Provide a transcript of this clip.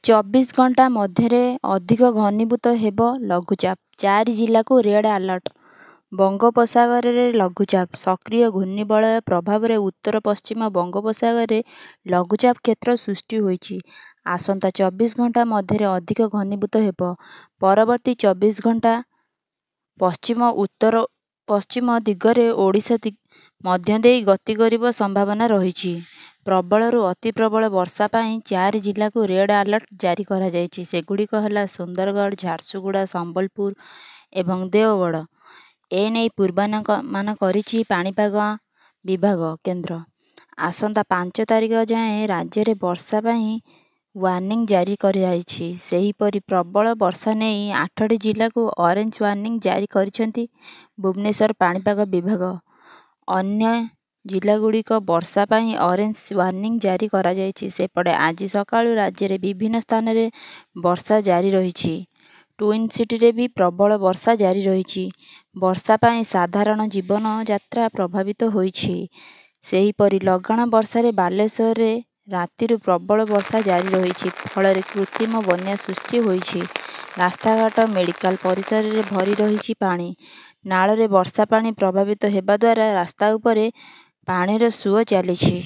24 ଘଣ୍ଟା ମଧ୍ୟରେ ଅଧିକ ଘନୀଭୂତ ହେବ ଲଘୁଚାପ। 4 ଜିଲ୍ଲାକୁ ରେଡ୍ ଆଲର୍ଟ। ବଙ୍ଗୋପସାଗରରେ ଲଘୁଚାପ ସକ୍ରିୟ ଘୂର୍ଣ୍ଣିବଳୟ ପ୍ରଭାବରେ ଉତ୍ତର ପଶ୍ଚିମ ବଙ୍ଗୋପସାଗରରେ ଲଘୁଚାପ କ୍ଷେତ୍ର ସୃଷ୍ଟି ହୋଇଛି। ଆସନ୍ତା 24 ଘଣ୍ଟା ମଧ୍ୟରେ ଅଧିକ ଘନୀଭୂତ ହେବ। ପରବର୍ତ୍ତୀ 24 ଘଣ୍ଟା ପଶ୍ଚିମ ଉତ୍ତର ପଶ୍ଚିମ ଦିଗରେ ଓଡ଼ିଶା ମଧ୍ୟ ଦେଇ ଗତି କରିବ ସମ୍ଭାବନା ରହିଛି। ପ୍ରବଳରୁ ଅତି ପ୍ରବଳ ବର୍ଷା ପାଇଁ 4 ଜିଲ୍ଲାକୁ ରେଡ୍ ଆଲର୍ଟ ଜାରି କରାଯାଇଛି। ସେଗୁଡ଼ିକ ହେଲା ସୁନ୍ଦରଗଡ଼, ଝାରସୁଗୁଡ଼ା, ସମ୍ବଲପୁର ଏବଂ ଦେଓଗଡ଼। ଏନେଇ ପୂର୍ବାନୁମାନ କରିଛି ପାଣିପାଗ ବିଭାଗ କେନ୍ଦ୍ର। ଆସନ୍ତା 5 ତାରିଖ ଯାଏଁ ରାଜ୍ୟରେ ବର୍ଷା ପାଇଁ ୱାର୍ଣ୍ଣିଂ ଜାରି କରାଯାଇଛି। ସେହିପରି ପ୍ରବଳ ବର୍ଷା ନେଇ 8ଟି ଜିଲ୍ଲାକୁ ଅରେଞ୍ଜ ୱାର୍ଣ୍ଣିଂ ଜାରି କରିଛନ୍ତି ଭୁବନେଶ୍ୱର ପାଣିପାଗ ବିଭାଗ। ଅନ୍ୟ ଜିଲ୍ଲାଗୁଡ଼ିକ ବର୍ଷା ପାଇଁ ଅରେଞ୍ଜ ୱାର୍ଣ୍ଣିଂ ଜାରି କରାଯାଇଛି। ସେପଟେ ଆଜି ସକାଳୁ ରାଜ୍ୟରେ ବିଭିନ୍ନ ସ୍ଥାନରେ ବର୍ଷା ଜାରି ରହିଛି। ଟ୍ୱିନ୍ ସିଟିରେ ବି ପ୍ରବଳ ବର୍ଷା ଜାରି ରହିଛି। ବର୍ଷା ପାଇଁ ସାଧାରଣ ଜୀବନଯାତ୍ରା ପ୍ରଭାବିତ ହୋଇଛି। ସେହିପରି ଲଗାଣ ବର୍ଷାରେ ବାଲେଶ୍ୱରରେ ରାତିରୁ ପ୍ରବଳ ବର୍ଷା ଜାରି ରହିଛି। ଫଳରେ କୃତ୍ରିମ ବନ୍ୟା ସୃଷ୍ଟି ହୋଇଛି। ରାସ୍ତାଘାଟ, ମେଡିକାଲ ପରିସରରେ ଭରି ରହିଛି ପାଣି। ନାଳରେ ବର୍ଷା ପାଣି ପ୍ରବାହିତ ହେବା ଦ୍ୱାରା ରାସ୍ତା ଉପରେ ପାଣିର ସୁଅ ଚାଲିଛି।